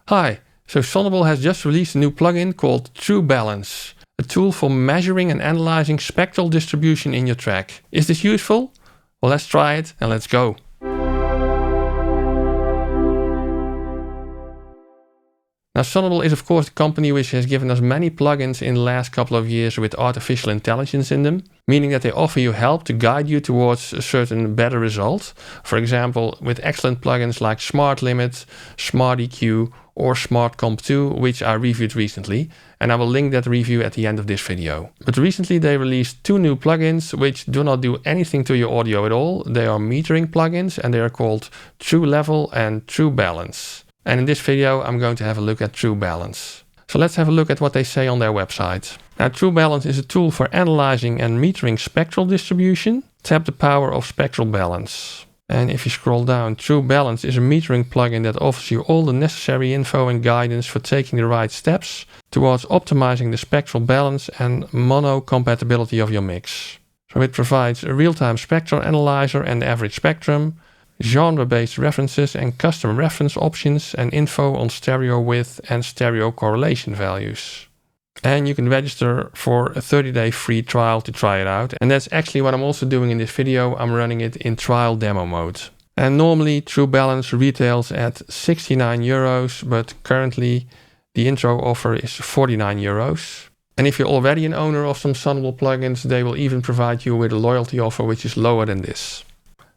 Hi, so Sonible has just released a new plugin called True Balance, a tool for measuring and analyzing spectral distribution in your track. Is this useful? Well, let's try it and let's go. Now, Sonible is of course the company which has given us many plugins in the last couple of years with artificial intelligence in them, meaning that they offer you help to guide you towards a certain better result. For example, with excellent plugins like Smart Limit, Smart EQ or Smart Comp 2, which I reviewed recently, and I will link that review at the end of this video. But recently they released two new plugins which do not do anything to your audio at all. They are metering plugins and they are called True Level and True Balance. And in this video, I'm going to have a look at True Balance. So let's have a look at what they say on their website. Now, True Balance is a tool for analyzing and metering spectral distribution. Tap the power of spectral balance. And if you scroll down, True Balance is a metering plugin that offers you all the necessary info and guidance for taking the right steps towards optimizing the spectral balance and mono compatibility of your mix. So it provides a real-time spectral analyzer and average spectrum, genre-based references and custom reference options, and info on stereo width and stereo correlation values. And you can register for a 30-day free trial to try it out. And that's actually what I'm also doing in this video. I'm running it in trial demo mode. And normally True Balance retails at 69 euros, but currently the intro offer is 49 euros. And if you're already an owner of some Sonible plugins, they will even provide you with a loyalty offer which is lower than this.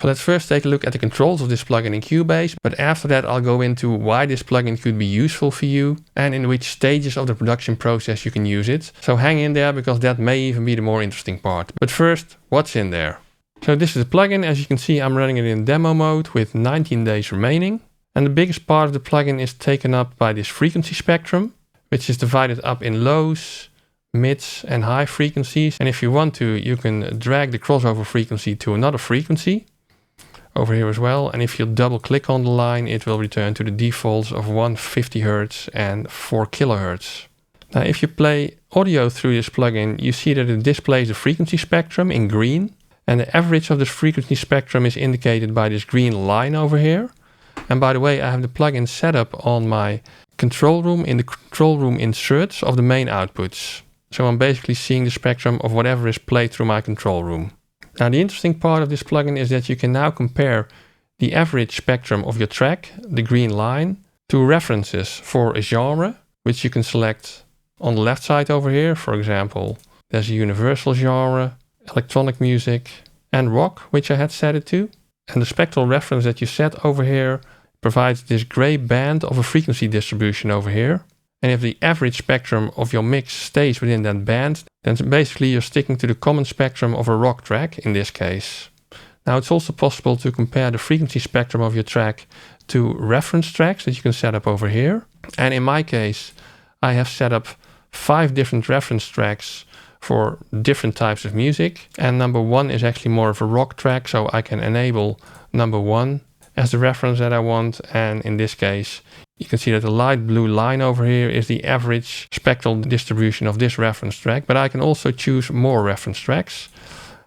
So let's first take a look at the controls of this plugin in Cubase, but after that I'll go into why this plugin could be useful for you and in which stages of the production process you can use it. So hang in there because that may even be the more interesting part. But first, what's in there? So this is a plugin. As you can see, I'm running it in demo mode with 19 days remaining. And the biggest part of the plugin is taken up by this frequency spectrum, which is divided up in lows, mids and high frequencies. And if you want to, you can drag the crossover frequency to another frequency over here as well, and if you double click on the line it will return to the defaults of 150 Hz and 4 kHz. Now if you play audio through this plugin, you see that it displays the frequency spectrum in green, and the average of this frequency spectrum is indicated by this green line over here. And by the way, I have the plugin set up on my control room in the control room inserts of the main outputs. So I'm basically seeing the spectrum of whatever is played through my control room. Now the interesting part of this plugin is that you can now compare the average spectrum of your track, the green line, to references for a genre, which you can select on the left side over here. For example, there's a universal genre, electronic music, and rock, which I had set it to. And the spectral reference that you set over here provides this gray band of a frequency distribution over here. And if the average spectrum of your mix stays within that band, then basically you're sticking to the common spectrum of a rock track in this case. Now it's also possible to compare the frequency spectrum of your track to reference tracks that you can set up over here. And in my case, I have set up 5 different reference tracks for different types of music. And number 1 is actually more of a rock track, so I can enable number 1 as the reference that I want. And in this case, you can see that the light blue line over here is the average spectral distribution of this reference track, but I can also choose more reference tracks.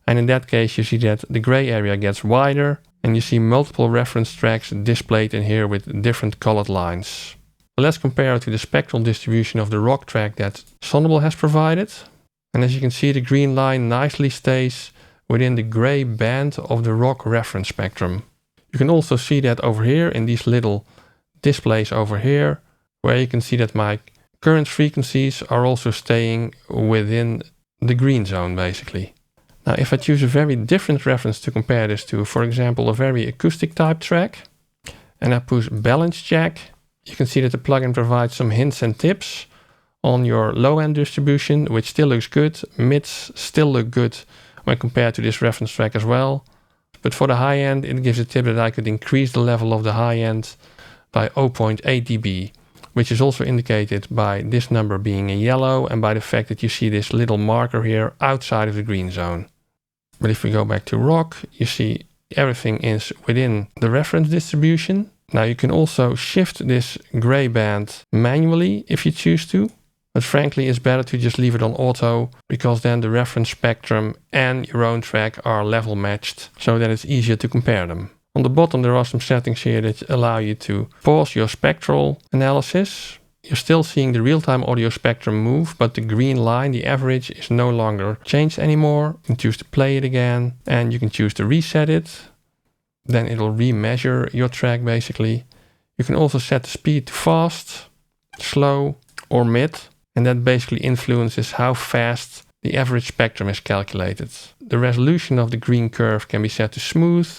And in that case, you see that the gray area gets wider and you see multiple reference tracks displayed in here with different colored lines. Let's compare it to the spectral distribution of the rock track that Sonible has provided. And as you can see, the green line nicely stays within the gray band of the rock reference spectrum. You can also see that over here in these little displays over here, where you can see that my current frequencies are also staying within the green zone basically. Now if I choose a very different reference to compare this to, for example a very acoustic type track, and I push balance check, you can see that the plugin provides some hints and tips on your low end distribution, which still looks good. Mids still look good when compared to this reference track as well. But for the high end, it gives a tip that I could increase the level of the high end by 0.8 dB, which is also indicated by this number being in yellow and by the fact that you see this little marker here outside of the green zone. But if we go back to rock, you see everything is within the reference distribution. Now you can also shift this gray band manually if you choose to, but frankly it's better to just leave it on auto, because then the reference spectrum and your own track are level matched so that it's easier to compare them. On the bottom there are some settings here that allow you to pause your spectral analysis. You're still seeing the real-time audio spectrum move, but the green line, the average, is no longer changed anymore. You can choose to play it again, and you can choose to reset it. Then it'll remeasure your track basically. You can also set the speed to fast, slow, or mid, and that basically influences how fast the average spectrum is calculated. The resolution of the green curve can be set to smooth,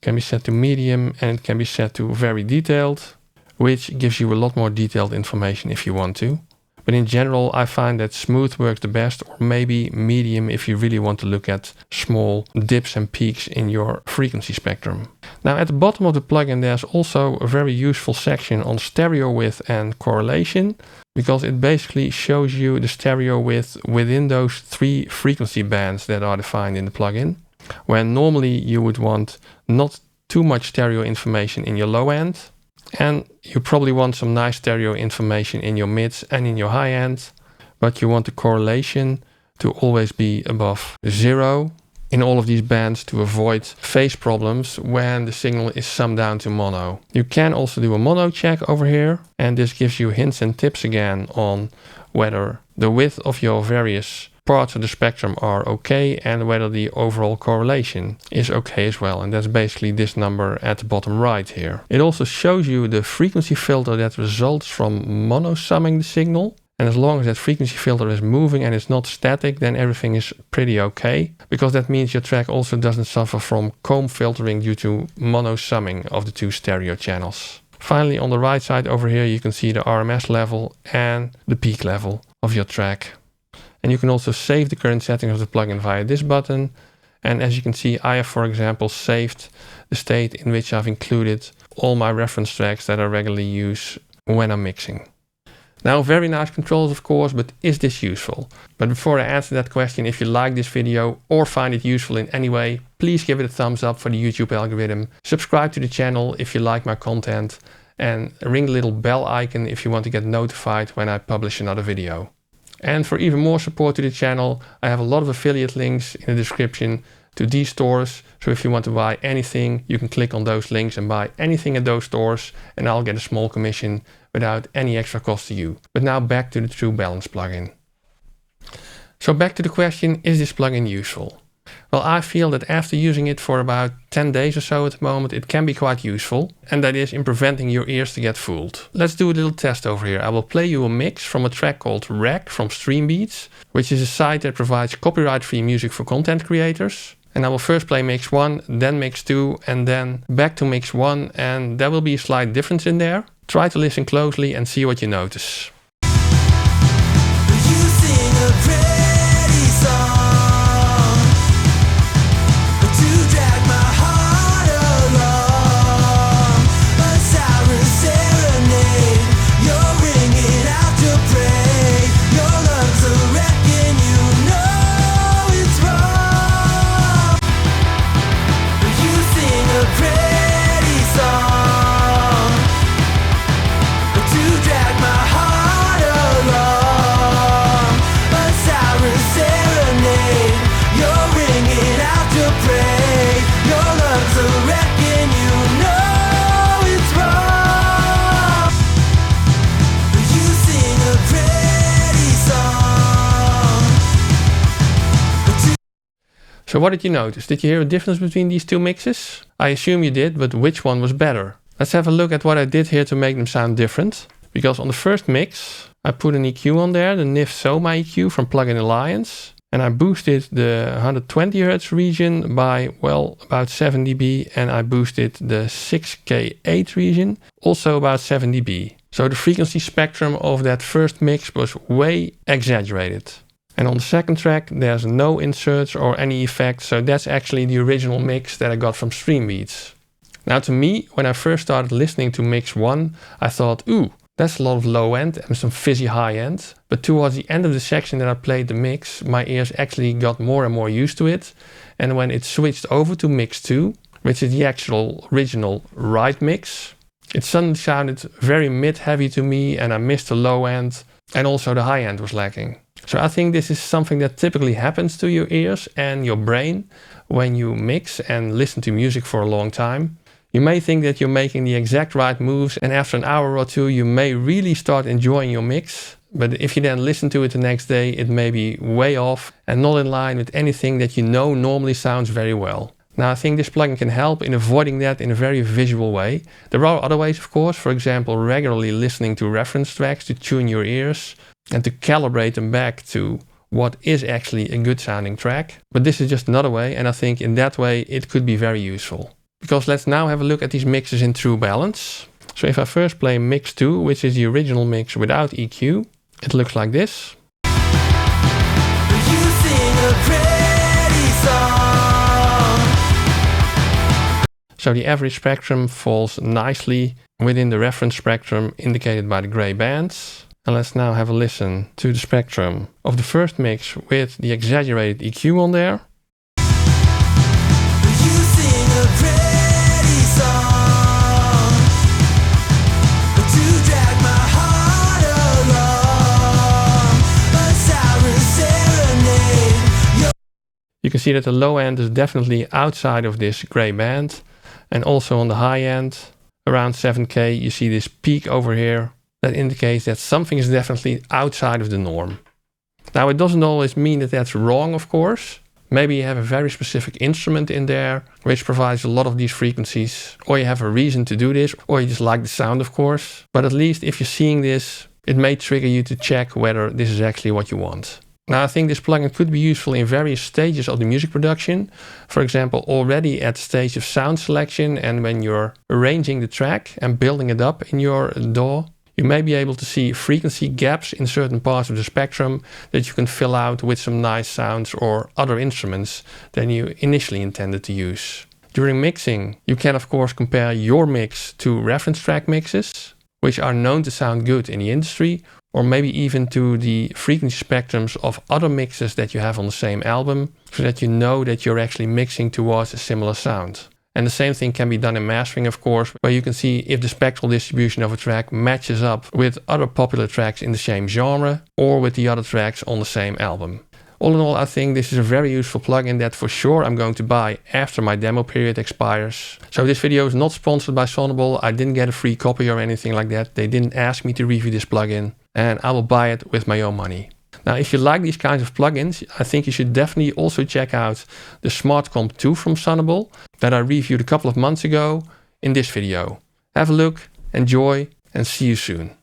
can be set to medium, and it can be set to very detailed, which gives you a lot more detailed information if you want to. But in general, I find that smooth works the best, or maybe medium if you really want to look at small dips and peaks in your frequency spectrum. Now at the bottom of the plugin there's also a very useful section on stereo width and correlation, because it basically shows you the stereo width within those 3 frequency bands that are defined in the plugin, when normally you would want not too much stereo information in your low end, and you probably want some nice stereo information in your mids and in your high end, but you want the correlation to always be above 0 in all of these bands to avoid phase problems when the signal is summed down to mono. You can also do a mono check over here, and this gives you hints and tips again on whether the width of your various parts of the spectrum are okay and whether the overall correlation is okay as well. And that's basically this number at the bottom right here. It also shows you the frequency filter that results from mono summing the signal. And as long as that frequency filter is moving and it's not static, then everything is pretty okay, because that means your track also doesn't suffer from comb filtering due to mono summing of the 2 stereo channels. Finally, on the right side over here, you can see the RMS level and the peak level of your track. And you can also save the current settings of the plugin via this button. And as you can see, I have, for example, saved the state in which I've included all my reference tracks that I regularly use when I'm mixing. Now, very nice controls, of course, but is this useful? But before I answer that question, if you like this video or find it useful in any way, please give it a thumbs up for the YouTube algorithm. Subscribe to the channel if you like my content, and ring the little bell icon if you want to get notified when I publish another video. And for even more support to the channel, I have a lot of affiliate links in the description to these stores. So if you want to buy anything, you can click on those links and buy anything at those stores, and I'll get a small commission without any extra cost to you. But now back to the True Balance plugin. So back to the question, is this plugin useful? Well, I feel that after using it for about 10 days or so at the moment, it can be quite useful, and that is in preventing your ears to get fooled. Let's do a little test over here. I will play you a mix from a track called Rack from Streambeats, which is a site that provides copyright-free music for content creators. And I will first play mix 1, then mix 2, and then back to mix 1, and there will be a slight difference in there. Try to listen closely and see what you notice. You sing a pretty song to drag my heart along, a siren serenade. You're ringing out to pray. Your lungs are wrecking, you know it's wrong. You sing a pretty song to drag my heart along, a siren serenade. You're ringing out to pray. Your lungs are wrecking, you know it's wrong. You sing a pretty song. So what did you notice? Did you hear a difference between these 2 mixes? I assume you did, but which one was better? Let's have a look at what I did here to make them sound different. Because on the first mix, I put an EQ on there, the NIF Soma EQ from Plugin Alliance. And I boosted the 120 Hz region by, well, about 7 dB. And I boosted the 6K8 region, also about 7 dB. So the frequency spectrum of that first mix was way exaggerated. And on the second track, there's no inserts or any effects. So that's actually the original mix that I got from Streambeats. Now to me, when I first started listening to mix 1, I thought, ooh, that's a lot of low end and some fizzy high end. But towards the end of the section that I played the mix, my ears actually got more and more used to it. And when it switched over to mix 2, which is the actual original right mix, it suddenly sounded very mid-heavy to me, and I missed the low end, and also the high end was lacking. So I think this is something that typically happens to your ears and your brain when you mix and listen to music for a long time. You may think that you're making the exact right moves, and after an hour or two you may really start enjoying your mix. But if you then listen to it the next day, it may be way off and not in line with anything that you know normally sounds very well. Now I think this plugin can help in avoiding that in a very visual way. There are other ways, of course, for example regularly listening to reference tracks to tune your ears and to calibrate them back to what is actually a good sounding track. But this is just another way, and I think in that way it could be very useful. Because let's now have a look at these mixes in true balance. So if I first play mix 2, which is the original mix without EQ, it looks like this. You sing a pretty song. So the average spectrum falls nicely within the reference spectrum indicated by the gray bands. And let's now have a listen to the spectrum of the first mix with the exaggerated EQ on there. You sing a pretty song to drag my heart along, a siren serenade. You can see that the low end is definitely outside of this gray band, and also on the high end, around 7K, you see this peak over here that indicates that something is definitely outside of the norm. Now it doesn't always mean that that's wrong, of course. Maybe you have a very specific instrument in there which provides a lot of these frequencies, or you have a reason to do this, or you just like the sound, of course. But at least if you're seeing this, it may trigger you to check whether this is actually what you want. Now I think this plugin could be useful in various stages of the music production. For example, already at the stage of sound selection and when you're arranging the track and building it up in your DAW. You may be able to see frequency gaps in certain parts of the spectrum that you can fill out with some nice sounds or other instruments than you initially intended to use. During mixing, you can of course compare your mix to reference track mixes, which are known to sound good in the industry, or maybe even to the frequency spectrums of other mixes that you have on the same album, so that you know that you're actually mixing towards a similar sound. And the same thing can be done in mastering, of course, where you can see if the spectral distribution of a track matches up with other popular tracks in the same genre or with the other tracks on the same album. All in all, I think this is a very useful plugin that for sure I'm going to buy after my demo period expires. So this video is not sponsored by Sonible. I didn't get a free copy or anything like that. They didn't ask me to review this plugin, and I will buy it with my own money. Now, if you like these kinds of plugins, I think you should definitely also check out the Smart Comp 2 from Sonible that I reviewed a couple of months ago in this video. Have a look, enjoy, and see you soon.